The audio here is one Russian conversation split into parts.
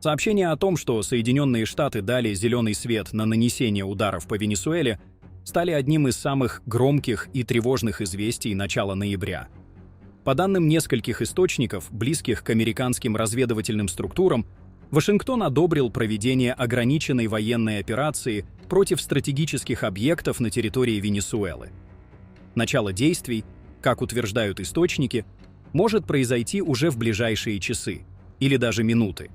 Сообщение о том, что Соединенные Штаты дали зеленый свет на нанесение ударов по Венесуэле, стали одним из самых громких и тревожных известий начала ноября. По данным нескольких источников, близких к американским разведывательным структурам, Вашингтон одобрил проведение ограниченной военной операции против стратегических объектов на территории Венесуэлы. Начало действий, как утверждают источники, может произойти уже в ближайшие часы или даже минуты.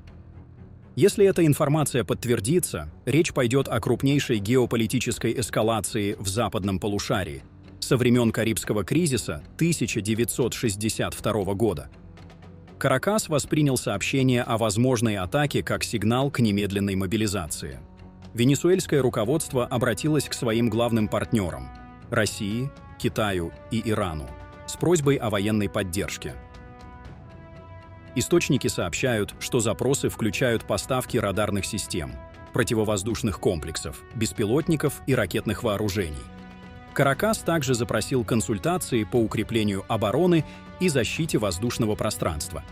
Если эта информация подтвердится, речь пойдет о крупнейшей геополитической эскалации в западном полушарии со времен Карибского кризиса 1962 года. Каракас воспринял сообщение о возможной атаке как сигнал к немедленной мобилизации. Венесуэльское руководство обратилось к своим главным партнерам – России, Китаю и Ирану – с просьбой о военной поддержке. Источники сообщают, что запросы включают поставки радарных систем, противовоздушных комплексов, беспилотников и ракетных вооружений. Каракас также запросил консультации по укреплению обороны и защите воздушного пространства.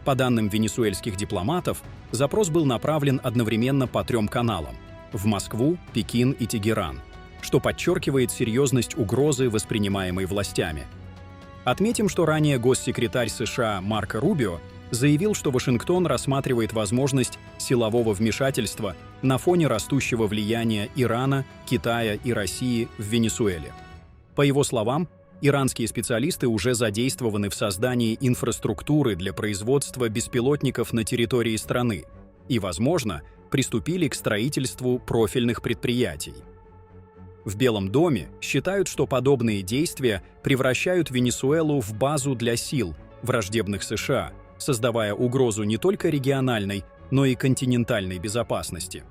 По данным венесуэльских дипломатов, запрос был направлен одновременно по 3 каналам – в Москву, Пекин и Тегеран, что подчеркивает серьезность угрозы, воспринимаемой властями. Отметим, что ранее госсекретарь США Марко Рубио заявил, что Вашингтон рассматривает возможность силового вмешательства на фоне растущего влияния Ирана, Китая и России в Венесуэле. По его словам, иранские специалисты уже задействованы в создании инфраструктуры для производства беспилотников на территории страны и, возможно, приступили к строительству профильных предприятий. В Белом доме считают, что подобные действия превращают Венесуэлу в базу для сил, враждебных США, создавая угрозу не только региональной, но и континентальной безопасности.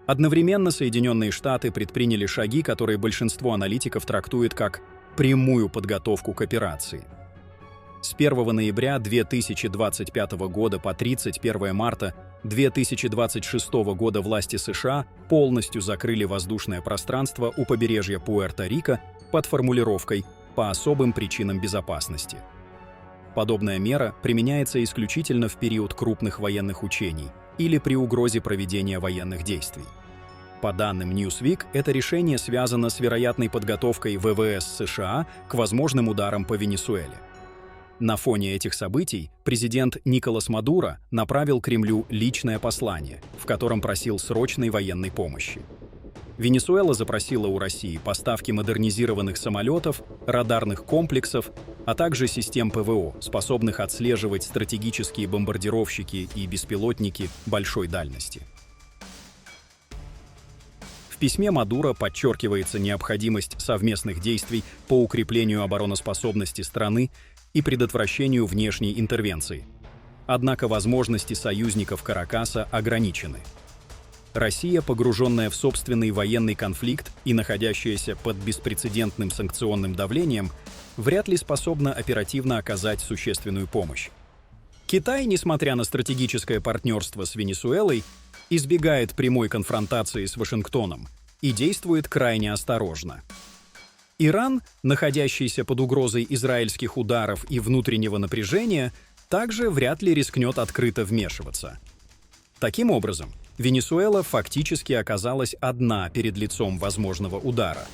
Одновременно Соединенные Штаты предприняли шаги, которые большинство аналитиков трактует как прямую подготовку к операции. С 1 ноября 2025 года по 31 марта 2026 года власти США полностью закрыли воздушное пространство у побережья Пуэрто-Рико под формулировкой «по особым причинам безопасности». Подобная мера применяется исключительно в период крупных военных учений или при угрозе проведения военных действий. По данным Newsweek, это решение связано с вероятной подготовкой ВВС США к возможным ударам по Венесуэле. На фоне этих событий президент Николас Мадуро направил Кремлю личное послание, в котором просил срочной военной помощи. Венесуэла запросила у России поставки модернизированных самолетов, радарных комплексов, а также систем ПВО, способных отслеживать стратегические бомбардировщики и беспилотники большой дальности. В письме Мадуро подчеркивается необходимость совместных действий по укреплению обороноспособности страны и предотвращению внешней интервенции. Однако возможности союзников Каракаса ограничены. Россия, погруженная в собственный военный конфликт и находящаяся под беспрецедентным санкционным давлением, вряд ли способна оперативно оказать существенную помощь. Китай, несмотря на стратегическое партнерство с Венесуэлой, избегает прямой конфронтации с Вашингтоном и действует крайне осторожно. Иран, находящийся под угрозой израильских ударов и внутреннего напряжения, также вряд ли рискнет открыто вмешиваться. Таким образом, Венесуэла фактически оказалась одна перед лицом возможного удара.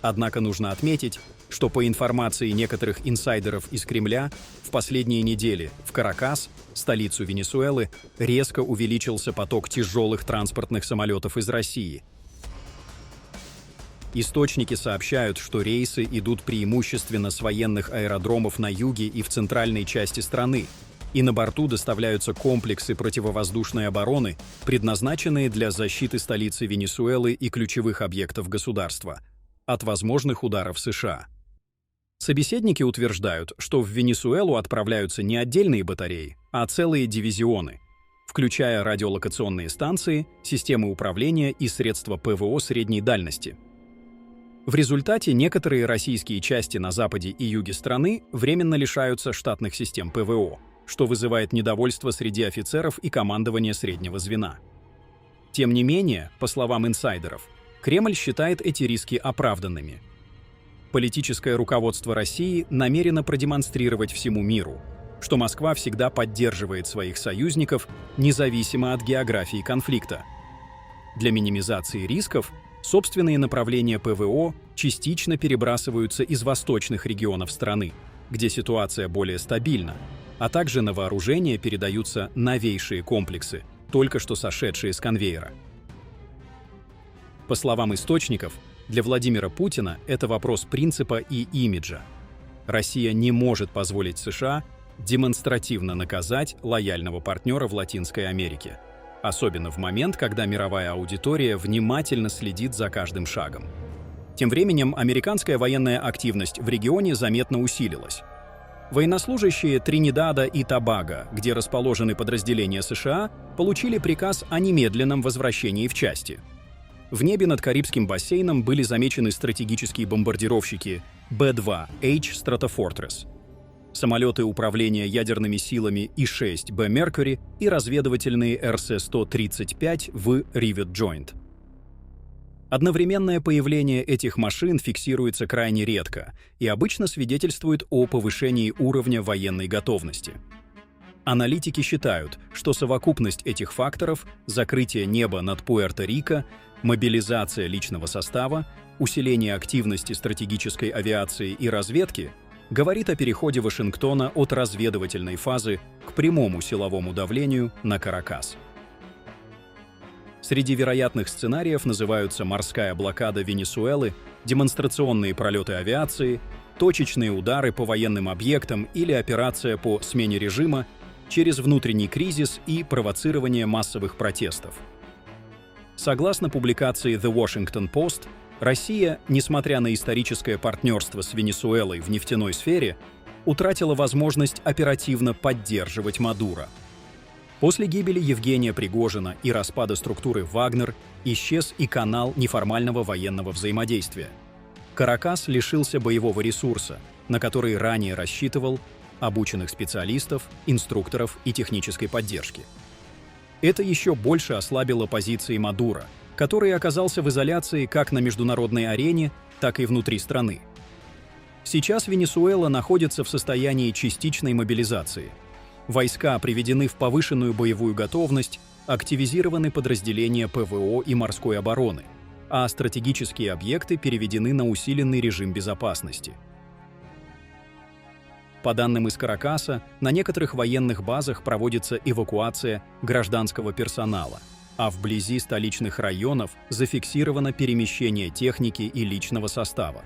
Однако нужно отметить, что по информации некоторых инсайдеров из Кремля, в последние недели в Каракас, столицу Венесуэлы, резко увеличился поток тяжелых транспортных самолетов из России. Источники сообщают, что рейсы идут преимущественно с военных аэродромов на юге и в центральной части страны, и на борту доставляются комплексы противовоздушной обороны, предназначенные для защиты столицы Венесуэлы и ключевых объектов государства от возможных ударов США. Собеседники утверждают, что в Венесуэлу отправляются не отдельные батареи, а целые дивизионы, включая радиолокационные станции, системы управления и средства ПВО средней дальности. В результате некоторые российские части на западе и юге страны временно лишаются штатных систем ПВО, что вызывает недовольство среди офицеров и командования среднего звена. Тем не менее, по словам инсайдеров, Кремль считает эти риски оправданными. Политическое руководство России намерено продемонстрировать всему миру, что Москва всегда поддерживает своих союзников, независимо от географии конфликта. Для минимизации рисков собственные направления ПВО частично перебрасываются из восточных регионов страны, где ситуация более стабильна, а также на вооружение передаются новейшие комплексы, только что сошедшие с конвейера. По словам источников, для Владимира Путина это вопрос принципа и имиджа. Россия не может позволить США демонстративно наказать лояльного партнера в Латинской Америке, особенно в момент, когда мировая аудитория внимательно следит за каждым шагом. Тем временем американская военная активность в регионе заметно усилилась. Военнослужащие Тринидада и Тобаго, где расположены подразделения США, получили приказ о немедленном возвращении в части. В небе над Карибским бассейном были замечены стратегические бомбардировщики Б-2H Stratofortress, самолеты управления ядерными силами И-6Б Mercury и разведывательные РС-135 в Rivet Joint. Одновременное появление этих машин фиксируется крайне редко и обычно свидетельствует о повышении уровня военной готовности. Аналитики считают, что совокупность этих факторов — закрытие неба над Пуэрто-Рико, мобилизация личного состава, усиление активности стратегической авиации и разведки — говорит о переходе Вашингтона от разведывательной фазы к прямому силовому давлению на Каракас. Среди вероятных сценариев называются морская блокада Венесуэлы, демонстрационные пролеты авиации, точечные удары по военным объектам или операция по смене режима через внутренний кризис и провоцирование массовых протестов. Согласно публикации The Washington Post, Россия, несмотря на историческое партнерство с Венесуэлой в нефтяной сфере, утратила возможность оперативно поддерживать Мадуро. После гибели Евгения Пригожина и распада структуры «Вагнер» исчез и канал неформального военного взаимодействия. Каракас лишился боевого ресурса, на который ранее рассчитывал, обученных специалистов, инструкторов и технической поддержки. Это еще больше ослабило позиции Мадуро, который оказался в изоляции как на международной арене, так и внутри страны. Сейчас Венесуэла находится в состоянии частичной мобилизации. Войска приведены в повышенную боевую готовность, активизированы подразделения ПВО и морской обороны, а стратегические объекты переведены на усиленный режим безопасности. По данным из Каракаса, на некоторых военных базах проводится эвакуация гражданского персонала, а вблизи столичных районов зафиксировано перемещение техники и личного состава.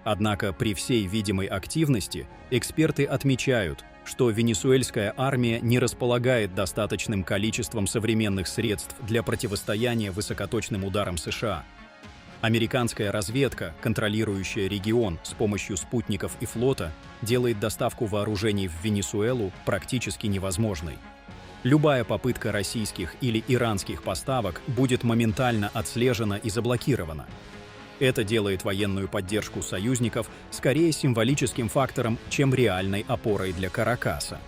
Однако при всей видимой активности эксперты отмечают, что венесуэльская армия не располагает достаточным количеством современных средств для противостояния высокоточным ударам США. Американская разведка, контролирующая регион с помощью спутников и флота, делает доставку вооружений в Венесуэлу практически невозможной. Любая попытка российских или иранских поставок будет моментально отслежена и заблокирована. Это делает военную поддержку союзников скорее символическим фактором, чем реальной опорой для Каракаса.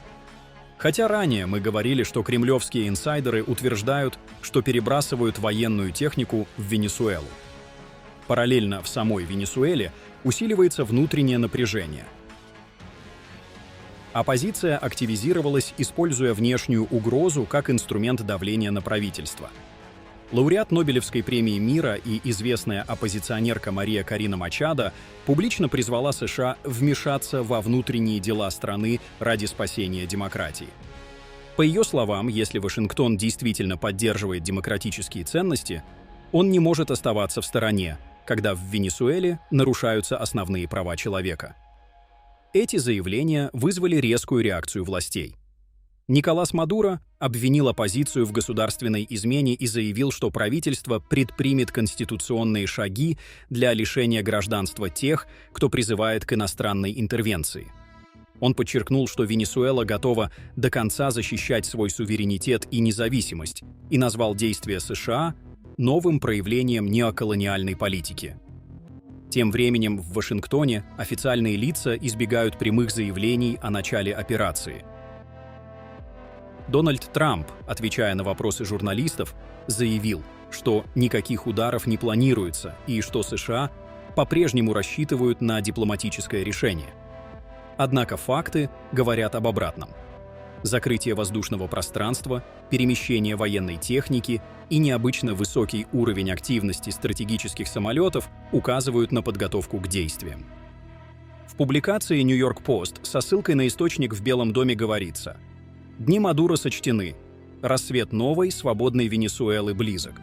Хотя ранее мы говорили, что кремлевские инсайдеры утверждают, что перебрасывают военную технику в Венесуэлу. Параллельно в самой Венесуэле усиливается внутреннее напряжение. Оппозиция активизировалась, используя внешнюю угрозу как инструмент давления на правительство. Лауреат Нобелевской премии мира и известная оппозиционерка Мария Корина Мачадо публично призвала США вмешаться во внутренние дела страны ради спасения демократии. По ее словам, если Вашингтон действительно поддерживает демократические ценности, он не может оставаться в стороне, когда в Венесуэле нарушаются основные права человека. Эти заявления вызвали резкую реакцию властей. Николас Мадуро обвинил оппозицию в государственной измене и заявил, что правительство предпримет конституционные шаги для лишения гражданства тех, кто призывает к иностранной интервенции. Он подчеркнул, что Венесуэла готова до конца защищать свой суверенитет и независимость, и назвал действия США новым проявлением неоколониальной политики. Тем временем в Вашингтоне официальные лица избегают прямых заявлений о начале операции. Дональд Трамп, отвечая на вопросы журналистов, заявил, что никаких ударов не планируется и что США по-прежнему рассчитывают на дипломатическое решение. Однако факты говорят об обратном. Закрытие воздушного пространства, перемещение военной техники и необычно высокий уровень активности стратегических самолетов указывают на подготовку к действиям. В публикации New York Post со ссылкой на источник в Белом доме говорится: «Дни Мадуро сочтены. Рассвет новой, свободной Венесуэлы близок».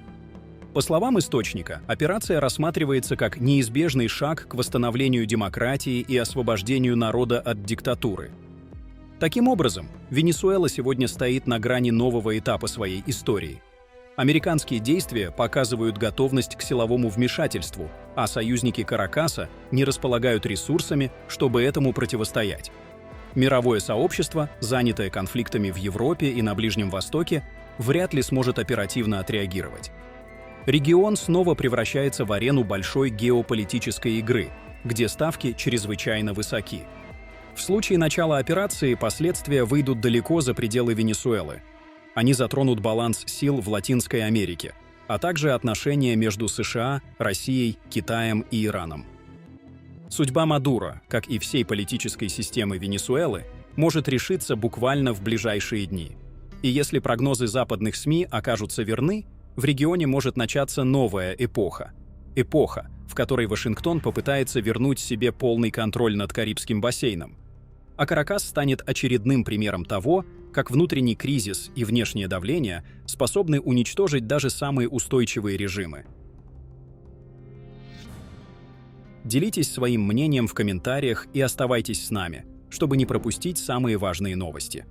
По словам источника, операция рассматривается как неизбежный шаг к восстановлению демократии и освобождению народа от диктатуры. Таким образом, Венесуэла сегодня стоит на грани нового этапа своей истории. Американские действия показывают готовность к силовому вмешательству, а союзники Каракаса не располагают ресурсами, чтобы этому противостоять. Мировое сообщество, занятое конфликтами в Европе и на Ближнем Востоке, вряд ли сможет оперативно отреагировать. Регион снова превращается в арену большой геополитической игры, где ставки чрезвычайно высоки. В случае начала операции последствия выйдут далеко за пределы Венесуэлы. Они затронут баланс сил в Латинской Америке, а также отношения между США, Россией, Китаем и Ираном. Судьба Мадуро, как и всей политической системы Венесуэлы, может решиться буквально в ближайшие дни. И если прогнозы западных СМИ окажутся верны, в регионе может начаться новая эпоха. Эпоха, в которой Вашингтон попытается вернуть себе полный контроль над Карибским бассейном. А Каракас станет очередным примером того, как внутренний кризис и внешнее давление способны уничтожить даже самые устойчивые режимы. Делитесь своим мнением в комментариях и оставайтесь с нами, чтобы не пропустить самые важные новости.